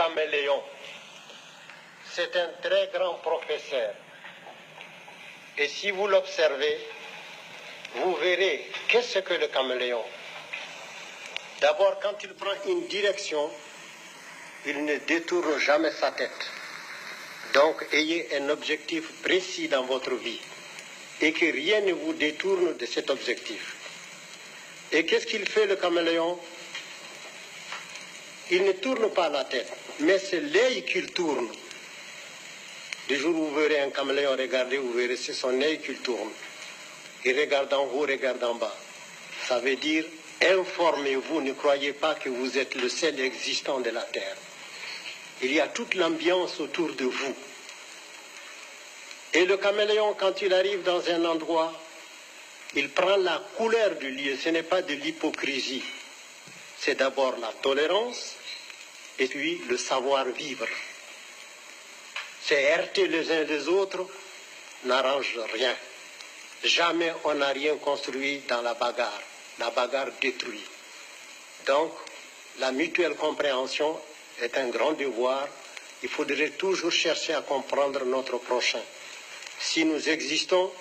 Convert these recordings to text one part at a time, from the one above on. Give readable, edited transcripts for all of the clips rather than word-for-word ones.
caméléon. C'est un très grand professeur. Et si vous l'observez, vous verrez qu'est-ce que le caméléon. D'abord, quand il prend une direction, il ne détourne jamais sa tête. Donc, ayez un objectif précis dans votre vie et que rien ne vous détourne de cet objectif. Et qu'est-ce qu'il fait, le caméléon? Il ne tourne pas la tête, mais c'est l'œil qu'il tourne. Le jour où vous verrez un caméléon, regardez, vous verrez, c'est son œil qu'il tourne. Il regarde en haut, regarde en bas. Ça veut dire, informez-vous, ne croyez pas que vous êtes le seul existant de la Terre. Il y a toute l'ambiance autour de vous. Et le caméléon, quand il arrive dans un endroit, il prend la couleur du lieu. Ce n'est pas de l'hypocrisie. C'est d'abord la tolérance et puis le savoir-vivre. Se heurter les uns les autres n'arrange rien. Jamais on n'a rien construit dans la bagarre. La bagarre détruit. Donc, la mutuelle compréhension est un grand devoir. Il faudrait toujours chercher à comprendre notre prochain. Si nous existons,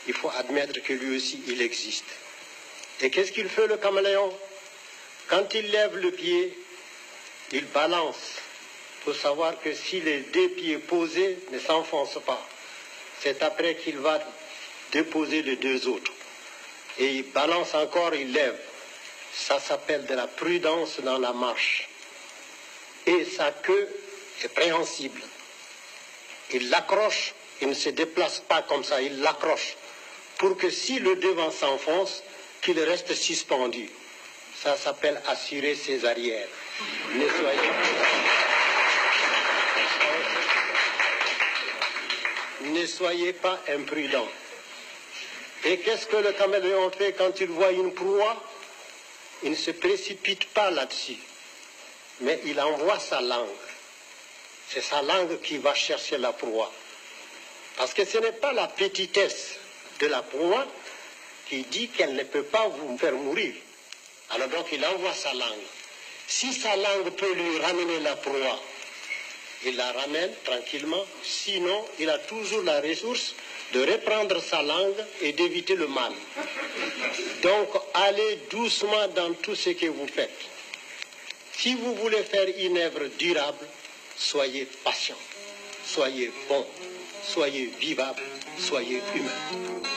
il faut admettre que lui aussi, il existe. Et qu'est-ce qu'il fait, le caméléon? Quand il lève le pied, il balance. Il faut savoir que si les deux pieds posés ne s'enfoncent pas, c'est après qu'il va déposer les deux autres. Et il balance encore, il lève. Ça s'appelle de la prudence dans la marche. Et sa queue est préhensible. Il l'accroche, il ne se déplace pas comme ça, il l'accroche. Pour que si le devant s'enfonce, qu'il reste suspendu. Ça s'appelle assurer ses arrières. Ne soyez pas imprudents. Et qu'est-ce que le caméléon fait quand il voit une proie? Il ne se précipite pas là-dessus, mais il envoie sa langue. C'est sa langue qui va chercher la proie. Parce que ce n'est pas la petitesse de la proie qui dit qu'elle ne peut pas vous faire mourir. Alors donc il envoie sa langue. Si sa langue peut lui ramener la proie, il la ramène tranquillement. Sinon, il a toujours la ressource de reprendre sa langue et d'éviter le mal. Donc, allez doucement dans tout ce que vous faites. Si vous voulez faire une œuvre durable, soyez patient, soyez bon, soyez vivable, soyez humain.